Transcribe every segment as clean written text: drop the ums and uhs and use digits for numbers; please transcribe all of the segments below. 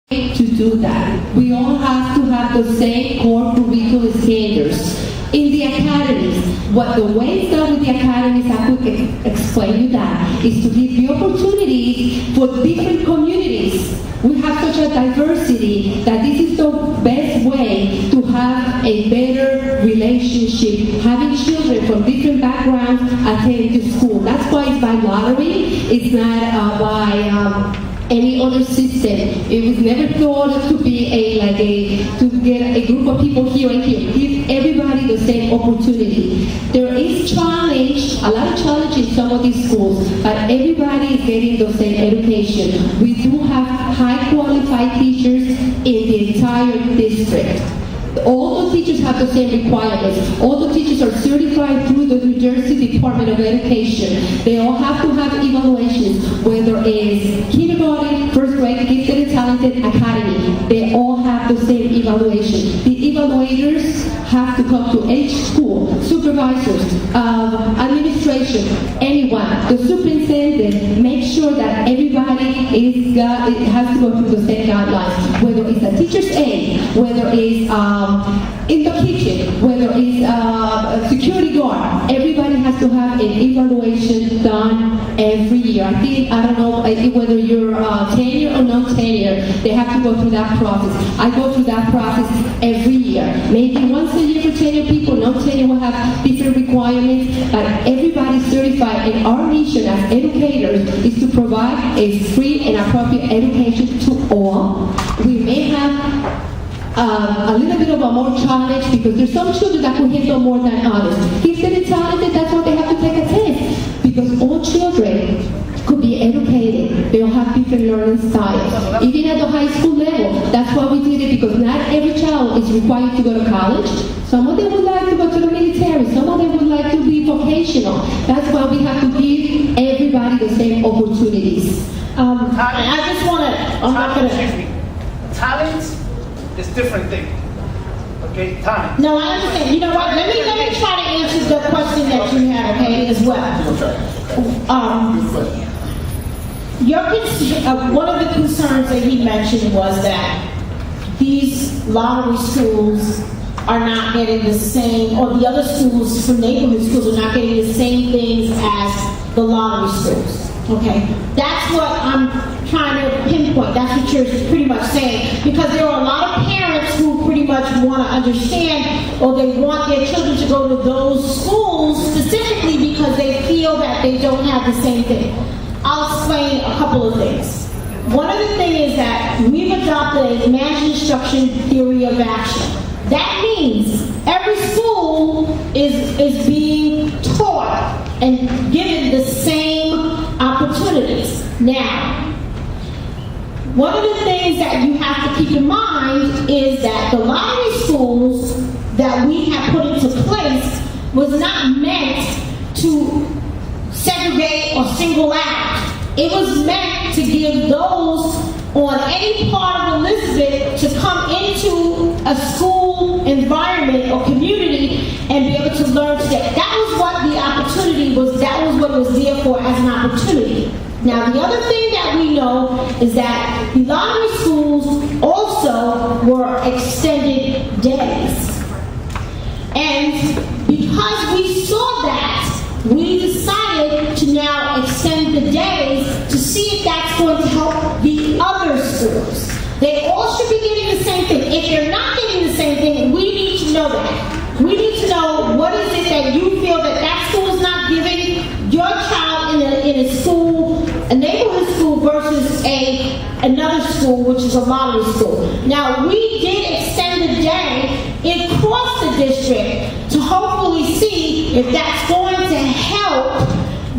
to do that. We all have to have the same core curriculum standards. In the academies, what the way it's done with the academies, I could explain you that, is to give the opportunities for different communities. We have such a diversity that this is the best way to have a better relationship, having children from different backgrounds attend to school. That's why it's by lottery. It's not by any other system. It was never thought to be to get a group of people here and here. Give everybody the same opportunity. There is challenge, a lot of challenge in some of these schools, but everybody is getting the same education. We do have high qualified teachers in the entire district. All the teachers have the same requirements. All the teachers are certified through the New Jersey Department of Education. They all have to have evaluations, whether it's kindergarten, first grade, gifted and talented, academy. They all have the same evaluation. The evaluators have to come to each school, supervisors, administration, anyone, the superintendent, make sure that everybody has to go through the same guidelines, whether it's a teacher's aide, whether it's in the kitchen, whether it's a security guard. Everybody has to have an evaluation done every year. I don't know whether you're tenure or non-tenure, they have to go through that process. I go through that process every year. Maybe once a year for tenure people, non-tenure will have different requirements, but everybody's certified, and our mission as educators is to provide a free and appropriate education to all. We may have a little bit of a more challenge because there's some children that can handle more than others. Gifted and talented, that's why they have to take a test. Because all children could be educated. They all have different learning styles. Even at the high school level, that's why we did it, because not every child is required to go to college. Some of them would like to go to the military. Some of them would like to be vocational. That's why we have to give everybody the same opportunities. I just want to, talent is different thing. Okay, time. No, I understand. You know what? Let me try to answer the question that you had, okay, as well. One of the concerns that he mentioned was that these lottery schools are not getting the same, or the other schools from neighborhood schools are not getting the same things as the lottery schools. Okay, that's what I'm trying to pinpoint. That's what you're pretty much saying, because there are a lot of parents who pretty much want to understand, or they want their children to go to those schools specifically because they feel that they don't have the same thing. I'll explain a couple of things. One of the things is that we've adopted a management instruction theory of action. That means every school is being taught and given the same opportunities. Now, one of the things that you have to keep in mind is that the lottery schools that we have put into place was not meant to segregate or single out. It was meant to give those on any part of Elizabeth to come into a school environment or community and be able to learn today. That was what the opportunity was. That was what it was there for, as an opportunity. Now, the other thing that we know is that the lottery schools also were extended days. And because we saw that, we decided to now extend the days to see if that's going to help the other schools. They all should be getting the same thing. If they're not getting the same thing, we need to know that. We need to know what is it that you feel that school is not giving your child in a school, a neighborhood school versus another school, which is a lottery school. Now, we did extend the day across the district to hopefully see if that's going to help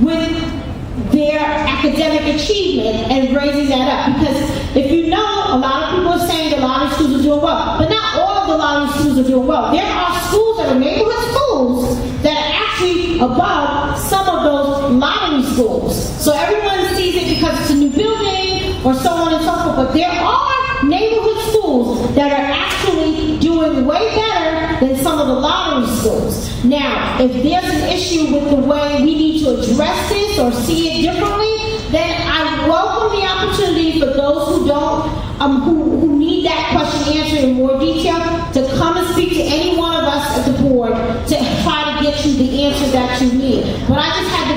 with their academic achievement and raising that up. Because if you know, a lot of people are saying the lottery schools are doing well, but not all of the lottery schools are doing well. There are schools that are neighborhood schools that are actually above some of those lottery schools. So everyone sees it because it's a new building or so on and so forth, but there are neighborhood schools that are actually doing way better than some of the lottery schools. Now, if there's an issue with the way we need to address this or see it differently, then I welcome the opportunity for those who don't who need that question answered in more detail to come and speak to any one of us at the board to try to get you the answer that you need. But I just had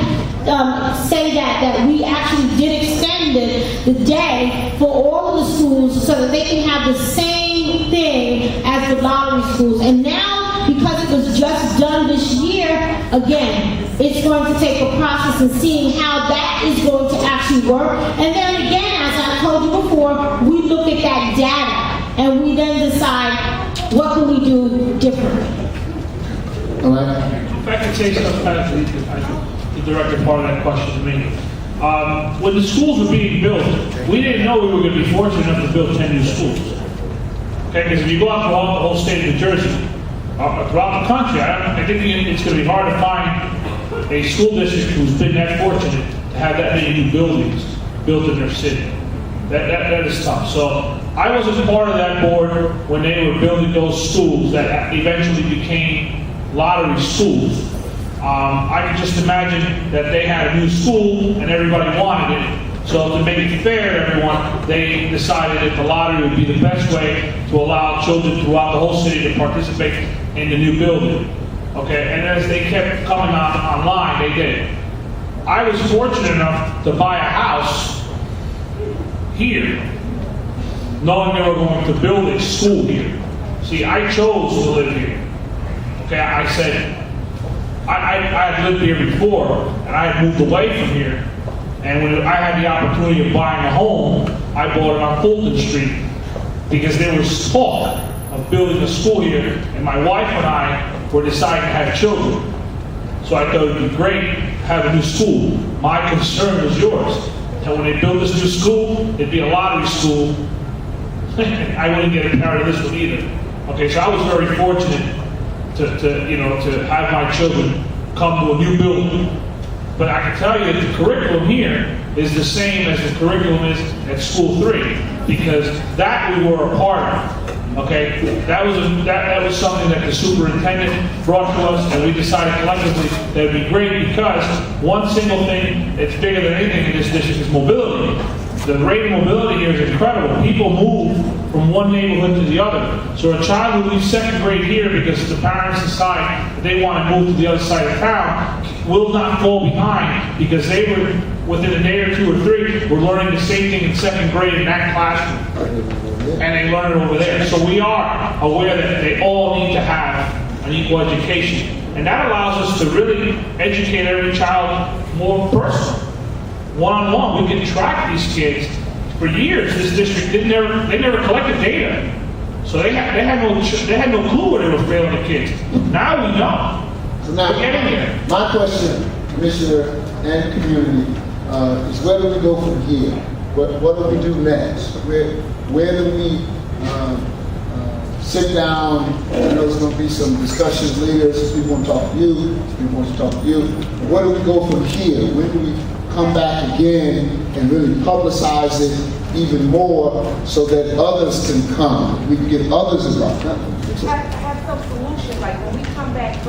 to say that we actually did extend the day for all of the schools so that they can have the same thing as the lottery schools. And now, because it was just done this year, again, it's going to take a process in seeing how that is going to actually work. And then again, as I told you before, we look at that data and we then decide what can we do differently. All right. If I could say something, the director part of that question to me. When the schools were being built, we didn't know we were going to be fortunate enough to build 10 new schools. Okay, because if you go out to the whole state of New Jersey, throughout the country, I think it's going to be hard to find a school district who's been that fortunate to have that many new buildings built in their city. That is tough. So I was a part of that board when they were building those schools that eventually became lottery schools. I can just imagine that they had a new school and everybody wanted it. So to make it fair to everyone, they decided that the lottery would be the best way to allow children throughout the whole city to participate in the new building. Okay, and as they kept coming online, they did it. I was fortunate enough to buy a house here, knowing they were going to build a school here. See, I chose to live here. Okay, I said, I had lived here before, and I had moved away from here. And when I had the opportunity of buying a home, I bought it on Fulton Street because there was talk of building a school here, and my wife and I were deciding to have children. So I thought it would be great to have a new school. My concern was yours. And when they build this new school, it'd be a lottery school. I wouldn't get a part of this one either. Okay, so I was very fortunate to have my children come to a new building. But I can tell you that the curriculum here is the same as the curriculum is at School 3, because that we were a part of. Okay, that was something that the superintendent brought to us, and we decided collectively that it would be great because one single thing that's bigger than anything in this district is mobility. The rate of mobility here is incredible. People move from one neighborhood to the other. So a child who leaves second grade here because the parents decide that they want to move to the other side of town will not fall behind because they were, within a day or two or three, were learning the same thing in second grade in that classroom. And they learn it over there. So we are aware that they all need to have an equal education. And that allows us to really educate every child more personally. One-on-one, we can track these kids. For years, this district they never collected data, so they had no clue where they were failing the kids. Now we know. So now, we're getting there. My question, Commissioner and community, is where do we go from here? What do we do next? Where do we sit down? I know there's going to be some discussions later. Some people want to talk to you. Some people want to talk to you. Where do we go from here? When do we come back again and really publicize it even more so that others can come? We can get others involved. Have some solution, like when we come back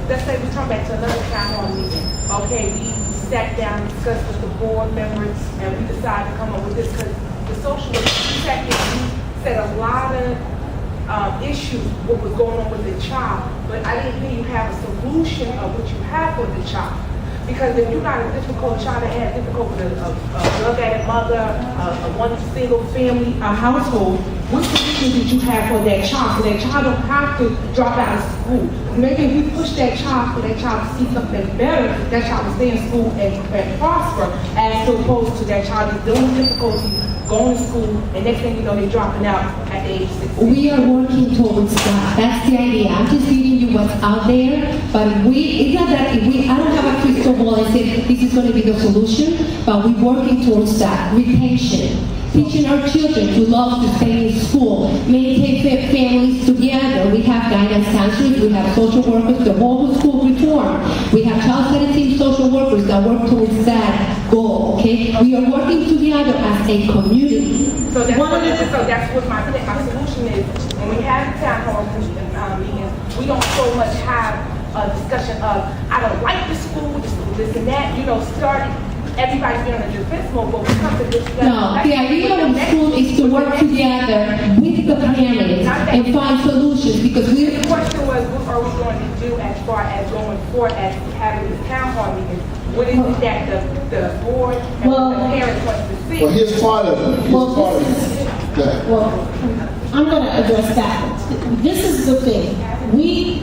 let's say we come back to another town hall meeting. Okay, we sat down and discussed with the board members and we decided to come up with this because the social worker, we sat here and we said a lot of issues, what was going on with the child, but I didn't hear you have a solution of what you have for the child. Because if you're not a difficult child that has difficult with a drug-addict mother, one single family, a household, what solution did you have for that child? So that child don't have to drop out of school. Maybe if we push that child for that child to see something that's better, that child will stay in school and prosper, as opposed to that child that's dealing with difficulty, going to school, and next thing you know, they're dropping out at the age of 16. We are working towards that. That's the idea. I'm just giving you what's out there, but it's not that I don't have a crystal ball and say this is going to be the solution, but we're working towards that. Retention. Teaching our children to love to stay in school, maintain families together. We have guidance counselors, we have social workers, the whole school reform. We have child study team social workers that work towards that goal, okay? We are working together as a community. So that's what my solution is. When we have town hall meetings, we don't so much have a discussion of, I don't like the school, this and that, start everybody's been on a defense mode, but we come to this. No, the idea of school is to work together with the parents and find solutions, because The question was, what are we going to do as far as going forward as having this town hall meeting? What is it that the board and the parents want to see? Well, here's part of it. Here's part of it. Go ahead. Well, I'm going to address that. This is the thing. We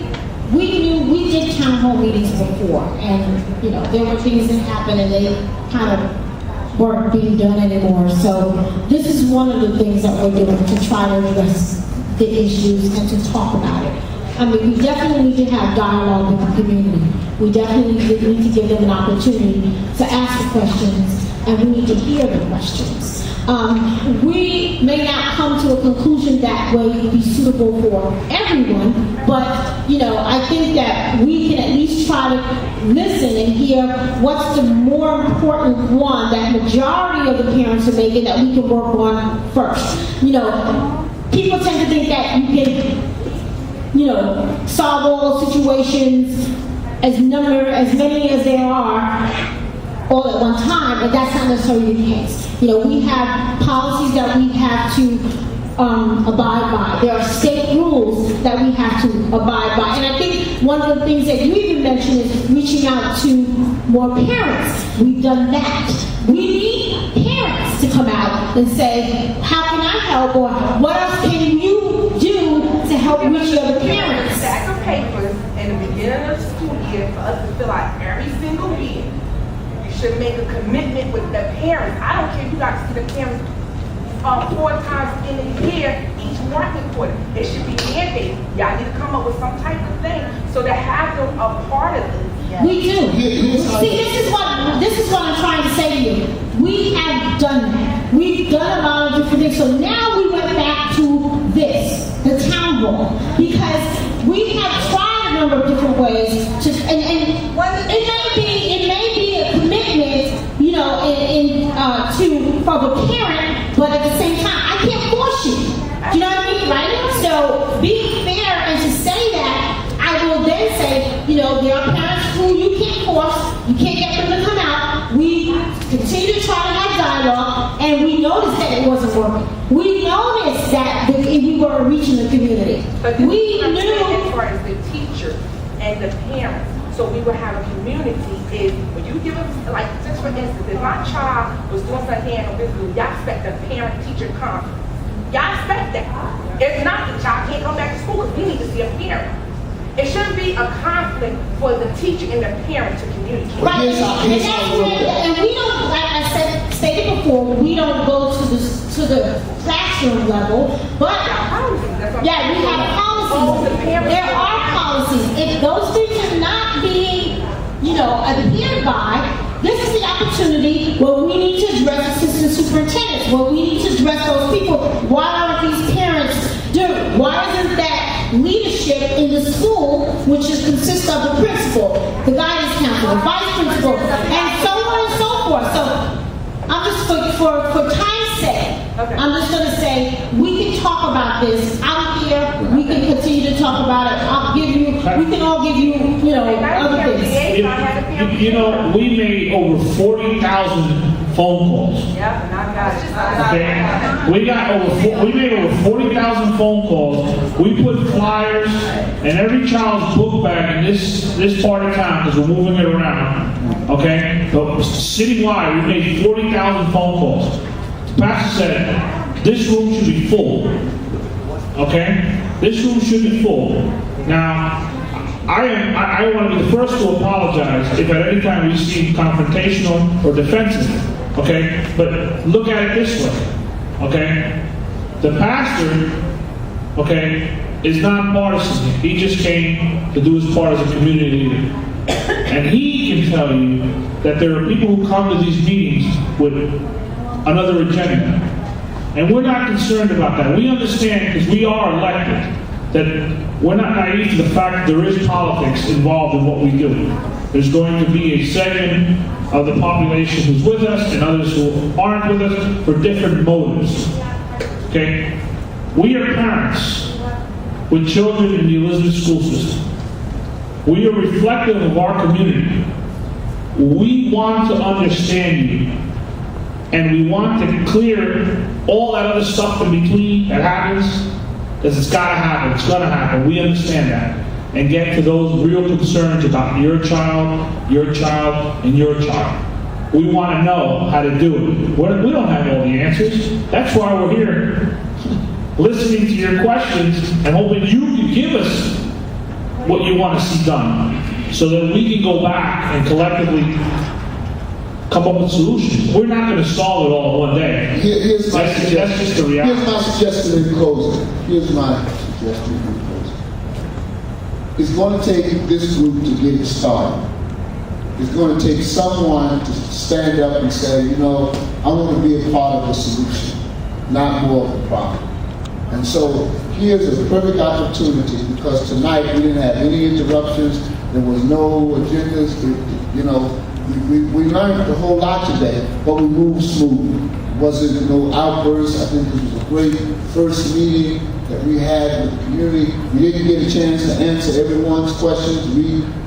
did town hall meetings before, and you know there were things that happened, and they kind of weren't being done anymore. So this is one of the things that we're doing to try to address the issues and to talk about it. I mean, we definitely need to have dialogue with the community. We definitely need to give them an opportunity to ask the questions, and we need to hear the questions. We may not come to a conclusion that would be suitable for everyone, but, you know, I think that we can at least try to listen and hear what's the more important one that majority of the parents are making that we can work on first. You know, people tend to think that you can, you know, solve all those situations as many as there are all at one time, but that's not necessarily the case. You know, we have policies that we have to abide by. There are state rules that we have to abide by. And I think one of the things that you even mentioned is reaching out to more parents. We've done that. We need parents to come out and say, how can I help? Or what else can you do to help reach the other parents? A stack of papers in the beginning of the school year for us to fill out every single year. Should make a commitment with the parents. I don't care if you got to see the parents 4 times in a year, each working quarter. It should be mandated. Y'all need to come up with some type of thing so to have them a part of this. We do. See, this is what I'm trying to say to you. We have done that. We've done a lot of different things. So now we went back to this, the town hall, because we have tried a number of different ways to, and it may be a commitment, you know, for the parent, but at the same time, I can't force you. Do you know what I mean, right? So being fair and to say that, I will then say, you know, there are parents who you can't force, you can't get them to come out. We continue to try to have dialogue, and we noticed that it wasn't working. We noticed that we were reaching the community. But We knew. as far as the teacher and the parents, so we would have a community is when you give us, like, just for instance, if my child was doing something in physical, y'all expect a parent-teacher conference. Y'all expect that. If not, the child can't come back to school because we need to see a parent. It shouldn't be a conflict for the teacher and the parent to communicate. Right, and we don't, like I stated before, we don't go to the classroom level, but yeah, we have policies. There are policies. If those things are not being, you know, adhered by, this is the opportunity where we need to address assistant superintendents, where we need to address those people. Why aren't these parents doing it? Why isn't that leadership in the school, which consists of the principal, the guidance counselor, the vice principal, and so on and so forth. So I'm just for time's sake, I'm just going to say we can talk about this out here. We can continue to talk about it. We can all give you, you know, other things. You know, we made over 40,000 phone calls. Yep, and I got it. Okay, we made over 40,000 phone calls. We put flyers in every child's book bag in this part of town because we're moving it around. Okay, so citywide we made 40,000 phone calls. The pastor said this room should be full. Okay, this room should be full. Now, I want to be the first to apologize if at any time we seem confrontational or defensive. Okay, but look at it this way. Okay, the pastor, okay, is not partisan. He just came to do his part as a community leader, and he can tell you that there are people who come to these meetings with another agenda, and we're not concerned about that. We understand because we are elected that we're not naive to the fact that there is politics involved in what we do. There's going to be a segment of the population who's with us and others who aren't with us for different motives. Okay? We are parents with children in the Elizabeth school system. We are reflective of our community. We want to understand you. And we want to clear all that other stuff in between that happens, because it's got to happen, it's going to happen. We understand that. And get to those real concerns about your child, and your child. We want to know how to do it. We don't have all the answers. That's why we're here, listening to your questions and hoping you can give us what you want to see done, so that we can go back and collectively come up with solutions. We're not going to solve it all in one day. Here's my That's suggestion. just the reality. Here's my suggestion in closing. Here's my suggestion in closing. It's going to take this group to get it started. It's going to take someone to stand up and say, you know, I want to be a part of the solution, not more of the problem. And so here's a perfect opportunity, because tonight we didn't have any interruptions. There was no agendas. You know, we learned a whole lot today, but we moved smoothly. Wasn't no outbursts. I think this was a great first meeting that we had with the community. We didn't get a chance to answer everyone's questions,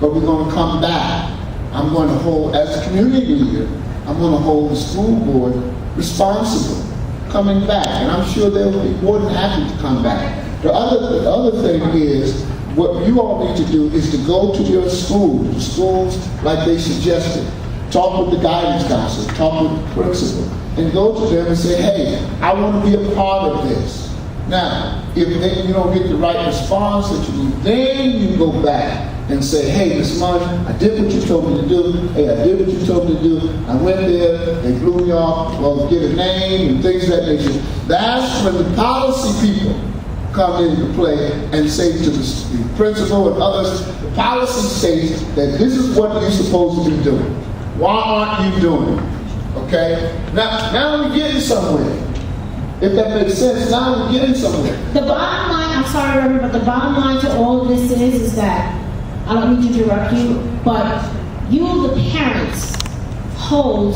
but we're going to come back. I'm going to hold, as a community leader, I'm going to hold the school board responsible coming back, and I'm sure they'll be more than happy to come back. The other thing is, what you all need to do is to go to your schools like they suggested. Talk with the guidance counselor, talk with the principal, and go to them and say, hey, I want to be a part of this. Now, if you don't get the right response that you need, then you go back and say, hey, Ms. Munn, I did what you told me to do. Hey, I did what you told me to do. I went there, they blew me off, well, get a name and things of that nature. That's when the policy people come into play and say to the principal and others, the policy states that this is what you're supposed to be doing. Why aren't you doing it? Okay? Now we're getting somewhere. If that makes sense, now we're getting somewhere. The bottom line, I'm sorry, Reverend, but the bottom line to all of this is that, I don't mean to interrupt you, but you, the parents, hold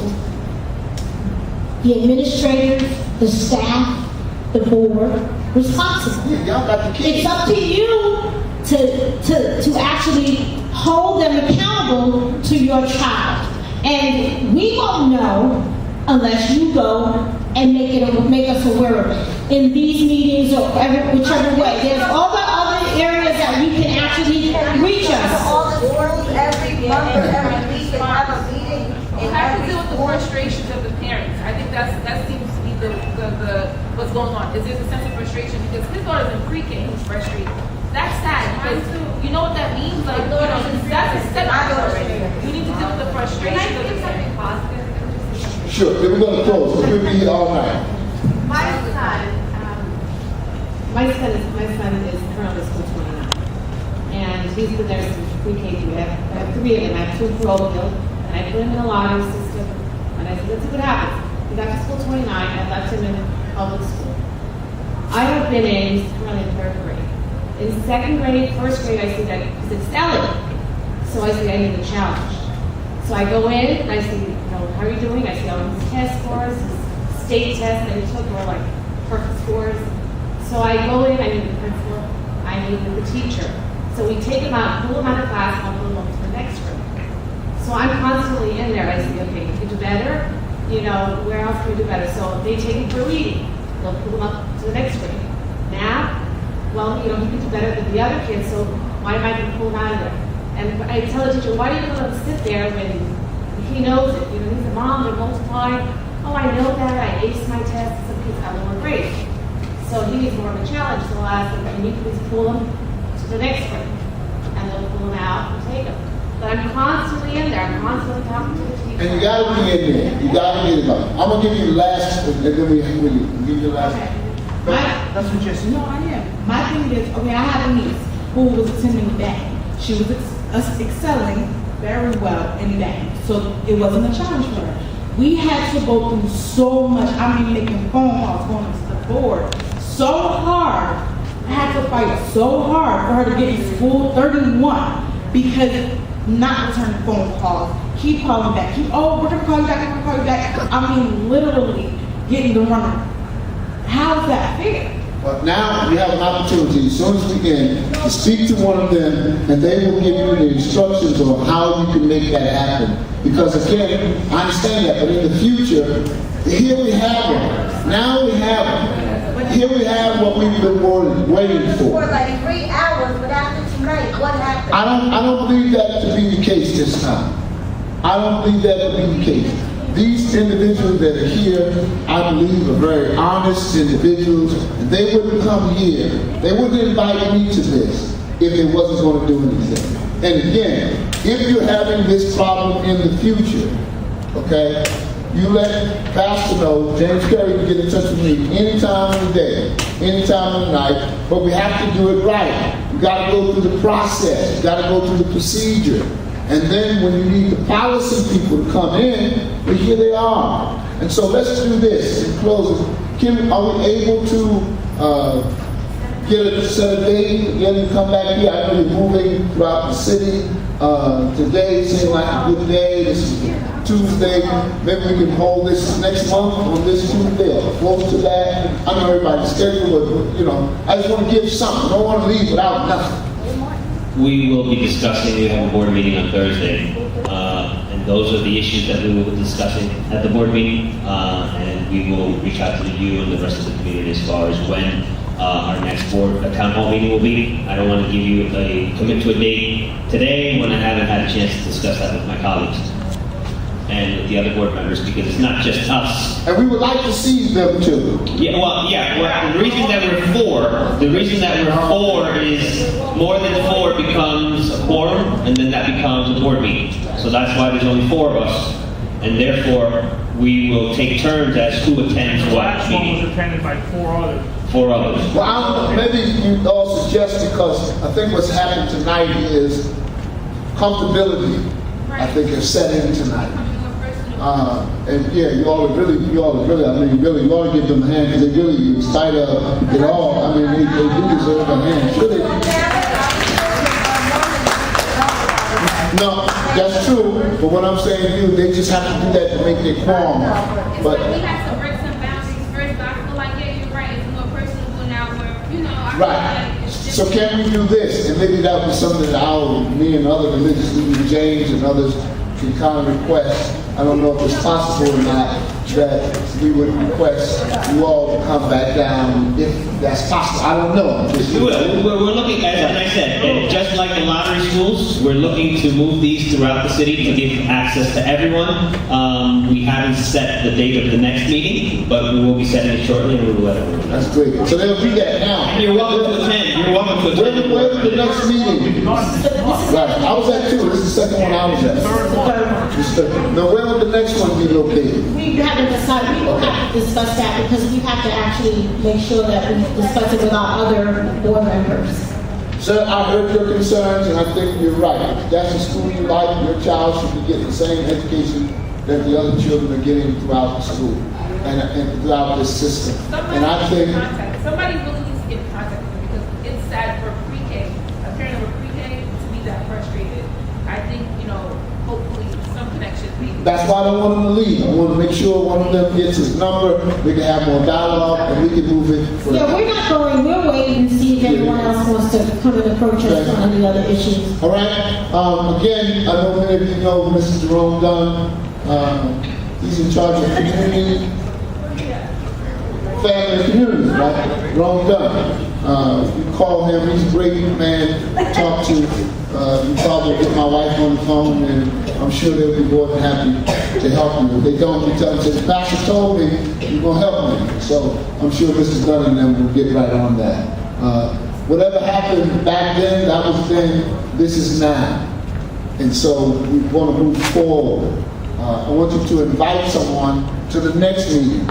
the administrators, the staff, the board responsible. Yeah, y'all got the keys. It's up to you to actually hold them accountable to your child. And we won't know unless you go and make us aware of it in these meetings or whichever way. There's all the other areas that you can actually reach us. All the schools, every month, every week, and have a meeting. It has to do with the frustrations of the parents. I think that seems to be the what's going on. Is there's a sense of frustration because his daughter's in pre-K, he's frustrated. That's sad because you know what that means. Like, that's a step already. You need to deal with the frustration of the parents. Sure, then we're going to close. We'll be here all night. My son is currently school 29, and he's been there since pre-K. I have 3 of them. I have 2 for Oakville, and I put him in a lottery system, and I said, let's see what happens. He got to school 29, I left him in public school. I have been in, he's currently in 3rd grade. In 2nd grade, 1st grade, I see that he's excelling. So I say, I need a challenge. So I go in, and I see, how are you doing? I see all his test scores, his state tests that he took were like perfect scores. So I go in, I meet the principal, I meet with the teacher. So we take him out, pull him out of class, and I'll pull him up to the next room. So I'm constantly in there. I say, okay, you can do better. Where else can we do better? So they take him for a reading. They'll pull him up to the next grade. Now, well, he can do better than the other kids, so why am I going to pull him out of there? And I tell the teacher, why do you let him sit there when he knows it? He said, Mom, they're multiplying. Oh, I know that. I aced my test. Some kids got lower grades. So he needs more of a challenge. So I'll ask them, can you please pull him to the next grade? And they'll pull him out and take him. But I'm constantly in there. I'm constantly talking to the teacher. And you got to be in there. You got to get it up. I'm going to give you the last, and then we'll give you the last. Okay. That's what you're saying. No, I am. My thing is, okay, I have a niece who was attending band. She was excelling very well in band, so it wasn't a challenge for her. We had to go through so much. I mean, making phone calls, going to the board, so hard. I had to fight so hard for her to get to school 31 because not returning phone calls, keep calling back. We're gonna call you back. We're gonna call you back. I mean, literally getting the runner. How's that fair? But now we have an opportunity, as soon as we can, to speak to one of them, and they will give you the instructions on how you can make that happen. Because again, I understand that, but in the future, here we have them. Now we have them. Here we have what we've been waiting for. For like 3 hours, but after tonight, what happened? I don't believe that to be the case this time. I don't believe that to be the case. These individuals that are here, I believe, are very honest individuals, and they wouldn't come here. They wouldn't invite me to this if it wasn't going to do anything. And again, if you're having this problem in the future, okay, you let Pastor know, James Curry can get in touch with me anytime of the day, anytime of the night, but we have to do it right. You got to go through the process. You got to go through the procedure. And then when you need the policy people to come in, well, here they are. And so let's do this in closing. Kim, are we able to get a set of date, again, to come back here? I know you're moving throughout the city. Today seems like a good day. This is Tuesday. Maybe we can hold this next month on this Tuesday or close to that. I know everybody's schedule, but, you know, I just want to give something. I don't want to leave without nothing. We will be discussing, we have a board meeting on Thursday, and those are the issues that we will be discussing at the board meeting, and we will reach out to you and the rest of the community as far as when our next town hall meeting will be. I don't want to give you commit to a date today when I haven't had a chance to discuss that with my colleagues and with the other board members, because it's not just us. And we would like to see them too. Well, the reason that we're four is more than four becomes a quorum, and then that becomes a board meeting. So that's why there's only 4 of us, and therefore we will take turns as who attends The what last one meeting. was attended by 4 others. 4 others. Well, I don't know, maybe you all suggest, because I think what's happened tonight is comfortability, I think, has set in tonight. And yeah, you all are really, I mean, really, you ought to give them a hand, because they really, in spite of it all, I mean, they do deserve a hand. Should they? No, that's true, but what I'm saying to you, they just have to do that to make their quorum. But we have to break some boundaries first, but I feel like, yeah, you're right, it's more personable now where, you know, I feel right. like it's just... So can we do this? And maybe that was something that me and other religious leaders, James and others, can kind of request. I don't know if it's possible or not, that we would request you all to come back down if that's possible. I don't know. We will. We're looking, as I said, just like the lottery schools, we're looking to move these throughout the city to give access to everyone. We haven't set the date of the next meeting, but we will be setting it shortly, and we will let everyone know. That's great. So they'll be there now. You're welcome to attend. You're welcome to attend. Where's the next meeting? Right. I was at 2. This is the second one I was at. Now, where would the next one be located? We haven't decided, we will have to discuss that because we have to actually make sure that we discuss it with our other board members. Sir, I heard your concerns, and I think you're right. If that's the school you like, your child should be getting the same education that the other children are getting throughout the school and throughout this system. And I think Somebody really needs to get in contact with them, because it's sad for pre-K, a parent of a pre-K, to be that frustrated. I think, you know, hopefully some connection maybe. that's why I don't want them to leave. I want to make sure one of them gets his number, we can have more dialogue, and we can move it further. Yeah, we're not going, we're waiting to see if anyone else wants to come and approach us on any other issues. All right. Again, I know many of you know Mr. Jerome Dunn. He's in charge of community, family and community, right? Jerome Dunn. You call him. He's a great man to talk to. You probably get my wife on the phone, and I'm sure they'll be more than happy to help you. If they don't, you tell them, say, the pastor told me you're going to help me. So I'm sure Mr. Dunn and them will get right on that. Whatever happened back then, that was then, this is now. And so we want to move forward. I want you to invite someone to the next meeting.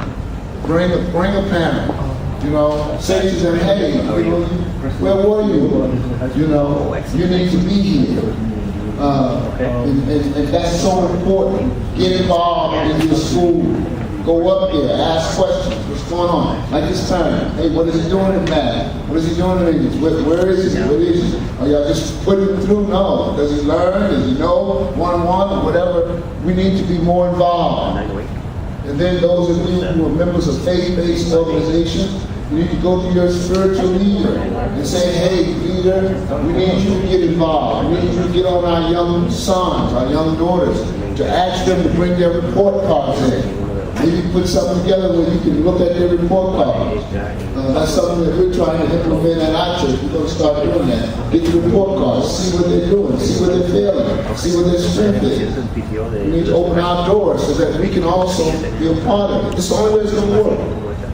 Bring a parent. You know, say to them, hey, you know, where were you? You know, you need to be here. And that's so important. Get involved in your school. Go up there, ask questions. What's going on? Like this parent. Hey, what is he doing in math? What is he doing in English? Where is he? What is he? Are y'all just putting him through? No. Does he learn? Does he know? One-on-one or whatever? We need to be more involved. And then those of you who are members of faith-based organizations, You need to go to your spiritual leader and say, hey, leader, we need you to get involved. We need you to get on our young sons, our young daughters, to ask them to bring their report cards in. Maybe put something together where you can look at their report cards. That's something that we're trying to implement at our church. We're going to start doing that. Get the report cards, see what they're doing, see what they're failing, see what their strength is. We need to open our doors so that we can also be a part of it. It's the only way it's going to work.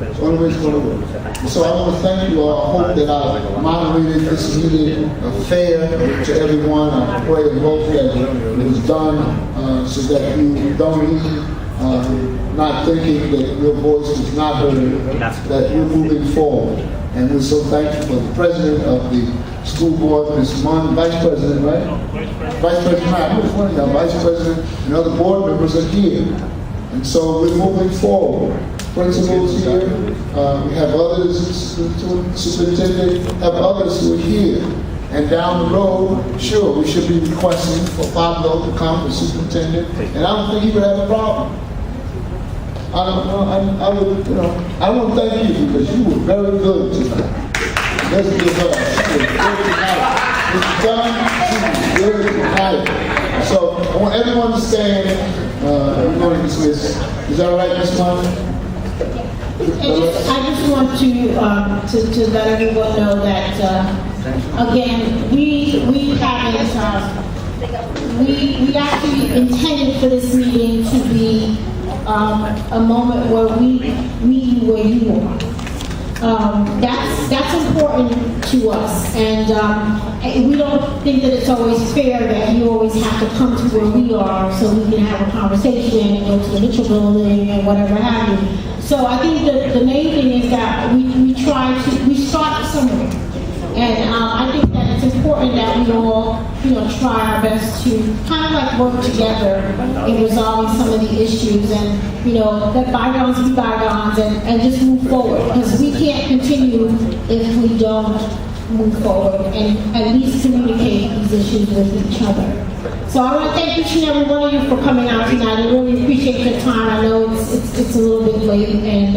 It's the only way it's going to work. So I want to thank you all. I hope that I moderated this meeting fair to everyone. I pray and hope that it was done so that you don't leave not thinking that your voice is not heard, that you're moving forward. And we're so thankful for the president of the school board, Ms. Munn, vice president, right? Vice president, I was wondering now, vice president and other board members are here. And so we're moving forward. Principals here, we have others, superintendent, have others who are here. And down the road, sure, we should be requesting for Pablo to come, the superintendent, and I don't think he would have a problem. I don't know, I would, I want to thank you because you were very good tonight. Let's give her. She was good tonight. Mr. John, she was good tonight. So I want everyone to stand. We're going to dismiss. Is that all right, Ms. Martin? I just want to let everyone know that again, we actually intended for this meeting to be a moment where we meet you where you are. That's important to us, and we don't think that it's always fair that you always have to come to where we are so we can have a conversation and go to the Mitchell building and whatever have you. So I think the main thing is that we start somewhere, and I think that it's important that we all try our best to kind of like work together in resolving some of the issues, and let bygones be bygones, and just move forward, because we can't continue if we don't move forward and at least communicate these issues with each other. So I want to thank each and every one of you for coming out tonight. I really appreciate your time. I know it's a little bit late, and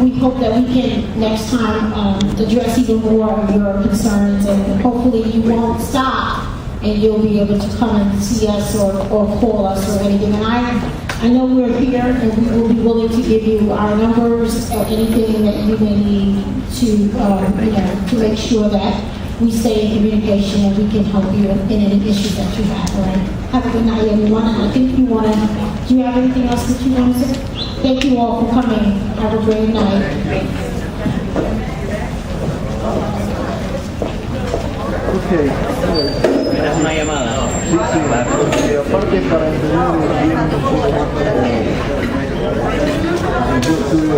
we hope that we can next time address even more of your concerns, and hopefully you won't stop and you'll be able to come and see us or call us or anything. And I know we're here, and we will be willing to give you our numbers or anything that you may need to make sure that we stay in communication and we can help you in any issues that you have. All right. Have a good night, everyone. And I think do you have anything else that you want to say? Thank you all for coming. Have a great night. Okay. Una llamada. Sí, aparte para entender bien un poco más, yo estuve